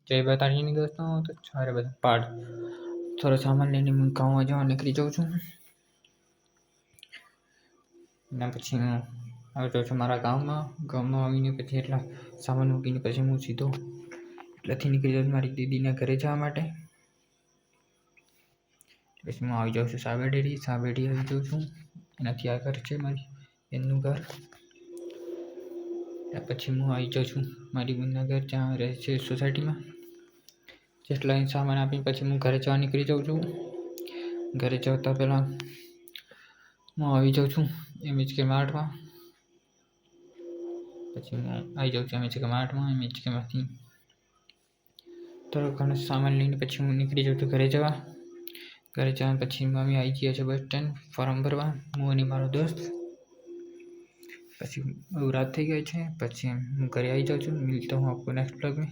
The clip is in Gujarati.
જય માતાજીની દોસ્તો. તો સારે બધા પાડ થોડો સામાન લઈને હું ગામમાં જવા નીકળી જાઉં છું. એના પછી હું આવી જાઉં છું મારા ગામમાં આવીને પછી એટલા સામાન મૂકીને પછી હું સીધો એટલાથી નીકળી જાઉં છું મારી દીદીના ઘરે જવા માટે. પછી હું આવી જાઉં છું સાબરડેરી આવી જાઉં છું. એનાથી આ ઘર છે મારી બેનનું ઘર. ત્યાર પછી હું આવી જાઉં છું મારી બેનના ઘર જ્યાં રહે છે સોસાયટીમાં. જેટલા સામાન આપીને પછી હું ઘરે જવા નીકળી જાઉં છું. ઘરે જતા પહેલાં હું આવી જાઉં છું MHK માર્ટમાં. પછી હું આવી જાઉં છું MHK માર્ટમાં. MHKમાંથી થોડો ઘણો સામાન લઈને પછી હું નીકળી જાઉં છું ઘરે જવા પછી મમ્મી આવી ગયા છે બસ સ્ટેન્ડ ફોર્મ ભરવા, હું અને મારો દોસ્ત. પછી બહુ રાત થઈ ગઈ છે. પછી હું ઘરે આવી જાઉં છું. મિલતા હું આપકો નેક્स्ट ब्लॉग में.